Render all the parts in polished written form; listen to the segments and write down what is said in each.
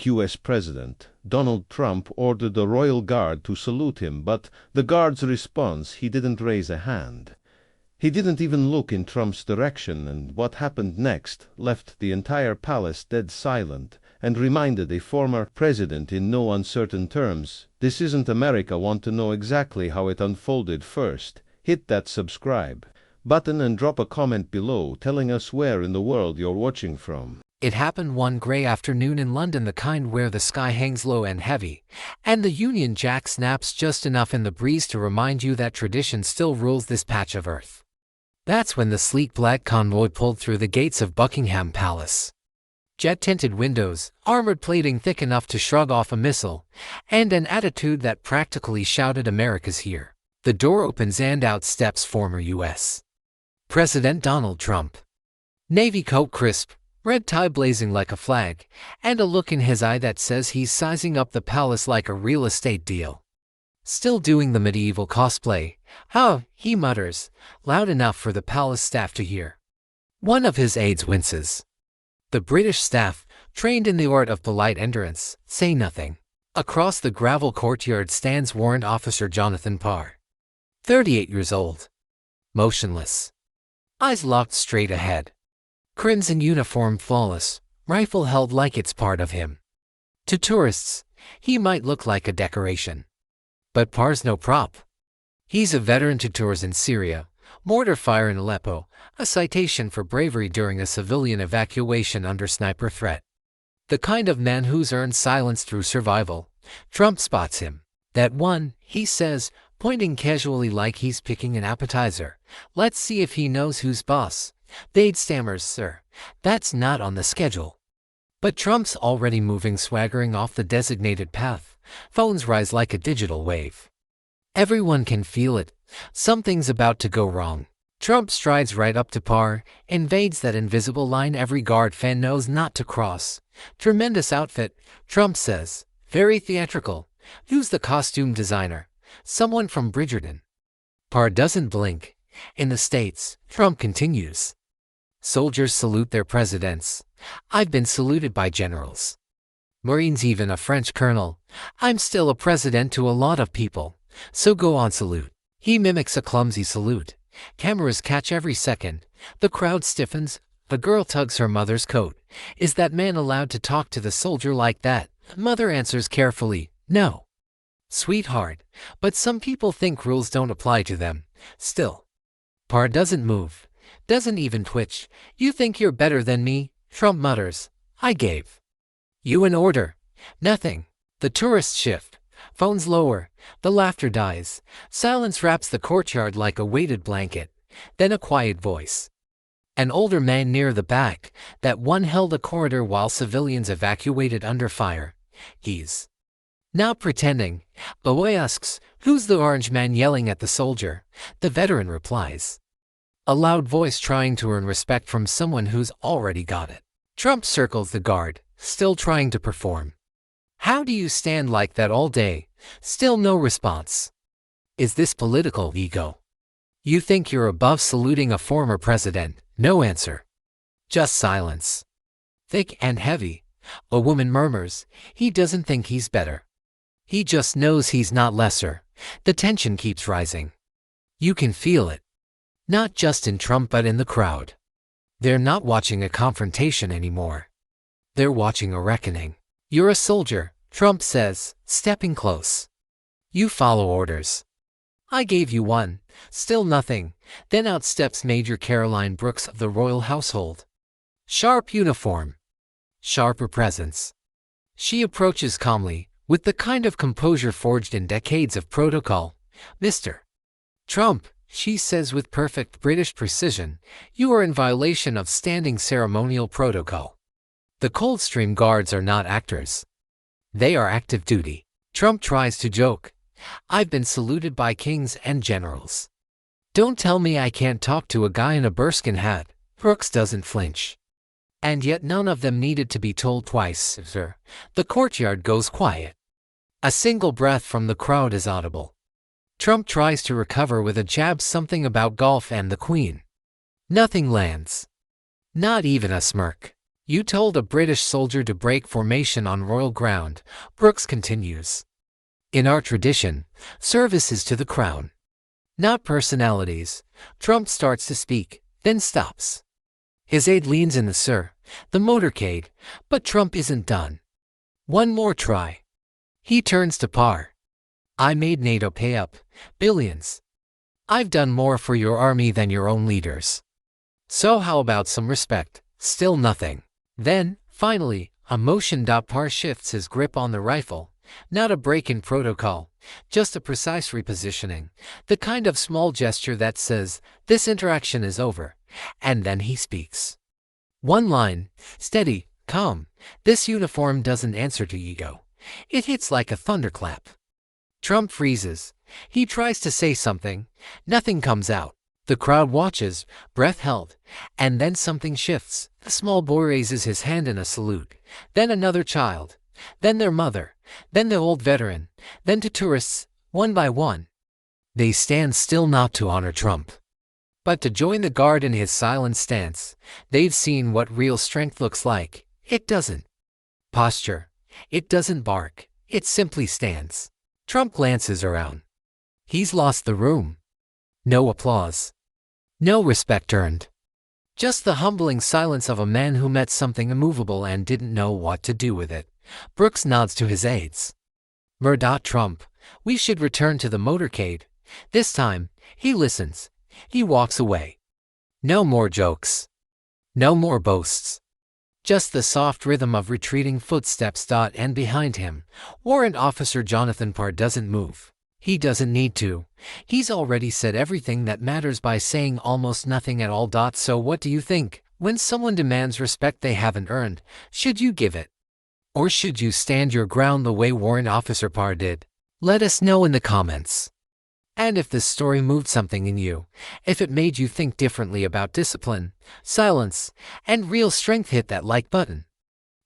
U.S. President, Donald Trump ordered the royal guard to salute him, but the guard's response, he didn't raise a hand. He didn't even look in Trump's direction, and what happened next left the entire palace dead silent and reminded a former president in no uncertain terms, "This isn't America. Want to know exactly how it unfolded first? Hit that subscribe button and drop a comment below telling us where in the world you're watching from." It happened one grey afternoon in London, the kind where the sky hangs low and heavy, and the Union Jack snaps just enough in the breeze to remind you that tradition still rules this patch of earth. That's when the sleek black convoy pulled through the gates of Buckingham Palace. Jet-tinted windows, armored plating thick enough to shrug off a missile, and an attitude that practically shouted "America's here." The door opens and out steps former U.S. President Donald Trump. Navy coat crisp, red tie blazing like a flag, and a look in his eye that says he's sizing up the palace like a real estate deal. Still doing the medieval cosplay, "Oh," he mutters, loud enough for the palace staff to hear. One of his aides winces. The British staff, trained in the art of polite endurance, say nothing. Across the gravel courtyard stands Warrant Officer Jonathan Parr, 38 years old. Motionless. Eyes locked straight ahead. Crimson uniform flawless, rifle held like it's part of him. To tourists, he might look like a decoration. But Parr's no prop. He's a veteran to tours in Syria, mortar fire in Aleppo, a citation for bravery during a civilian evacuation under sniper threat. The kind of man who's earned silence through survival. Trump spots him. "That one," he says, pointing casually like he's picking an appetizer. "Let's see if he knows who's boss." The aide stammers, "Sir, that's not on the schedule." But Trump's already moving, swaggering off the designated path. Phones rise like a digital wave. Everyone can feel it. Something's about to go wrong. Trump strides right up to Parr, invades that invisible line every guard fan knows not to cross. "Tremendous outfit," Trump says. "Very theatrical. Who's the costume designer?" "Someone from Bridgerton." Parr doesn't blink. In the States, Trump continues. "Soldiers salute their presidents. I've been saluted by generals. Marines, even a French colonel. I'm still a president to a lot of people. So go on, salute." He mimics a clumsy salute. Cameras catch every second. The crowd stiffens. The girl tugs her mother's coat. Is that man allowed to talk to the soldier like that? Mother answers carefully, "No, sweetheart." But some people think rules don't apply to them. Still. Parr doesn't move. Doesn't even twitch. "You think you're better than me?" Trump mutters. "I gave you an order." Nothing. The tourists shift. Phones lower. The laughter dies. Silence wraps the courtyard like a weighted blanket. Then a quiet voice. An older man near the back, that one held a corridor while civilians evacuated under fire. He's not pretending. The boy asks, "Who's the orange man yelling at the soldier?" The veteran replies. A loud voice trying to earn respect from someone who's already got it. Trump circles the guard, still trying to perform. "How do you stand like that all day?" Still no response. Is this political ego? You think you're above saluting a former president? No answer. Just silence. Thick and heavy. A woman murmurs, "He doesn't think he's better. He just knows he's not lesser." The tension keeps rising. You can feel it. Not just in Trump but in the crowd. They're not watching a confrontation anymore. They're watching a reckoning. "You're a soldier," Trump says, stepping close. "You follow orders. I gave you one." Still nothing. Then out steps Major Caroline Brooks of the royal household. Sharp uniform. Sharper presence. She approaches calmly, with the kind of composure forged in decades of protocol. "Mr. Trump," she says with perfect British precision, "you are in violation of standing ceremonial protocol." The Coldstream Guards are not actors. They are active duty. Trump tries to joke. "I've been saluted by kings and generals. Don't tell me I can't talk to a guy in a bearskin hat." Brooks doesn't flinch. And yet none of them needed to be told twice, sir. The courtyard goes quiet. A single breath from the crowd is audible. Trump tries to recover with a jab, something about golf and the Queen. Nothing lands. Not even a smirk. You told a British soldier to break formation on royal ground, Brooks continues. In our tradition, service is to the crown, not personalities. Trump starts to speak, then stops. His aide leans in the motorcade, but Trump isn't done. One more try. He turns to Parr. I made NATO pay up billions. I've done more for your army than your own leaders. So how about some respect? Still nothing. Then, finally, a motion. Parr shifts his grip on the rifle. Not a break in protocol, just a precise repositioning, the kind of small gesture that says, this interaction is over, and then he speaks. One line, steady, calm. This uniform doesn't answer to ego. It hits like a thunderclap. Trump freezes. He tries to say something. Nothing comes out. The crowd watches, breath held, and then something shifts. The small boy raises his hand in a salute, then another child, then their mother, then the old veteran, then to tourists, one by one. They stand still not to honor Trump, but to join the guard in his silent stance. They've seen what real strength looks like. It doesn't posture. It doesn't bark. It simply stands. Trump glances around. He's lost the room. No applause. No respect earned. Just the humbling silence of a man who met something immovable and didn't know what to do with it. Brooks nods to his aides. Trump, we should return to the motorcade. This time, he listens. He walks away. No more jokes. No more boasts. Just the soft rhythm of retreating footsteps. And behind him, Warrant Officer Jonathan Parr doesn't move. He doesn't need to. He's already said everything that matters by saying almost nothing at all. So what do you think? When someone demands respect they haven't earned, should you give it? Or should you stand your ground the way Warrant Officer Parr did? Let us know in the comments. And if this story moved something in you, if it made you think differently about discipline, silence, and real strength, hit that like button.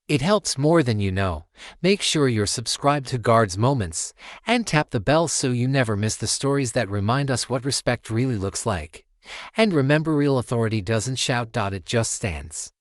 It helps more than you know. Make sure you're subscribed to Guards Moments, and tap the bell so you never miss the stories that remind us what respect really looks like. And remember, real authority doesn't shout. It just stands.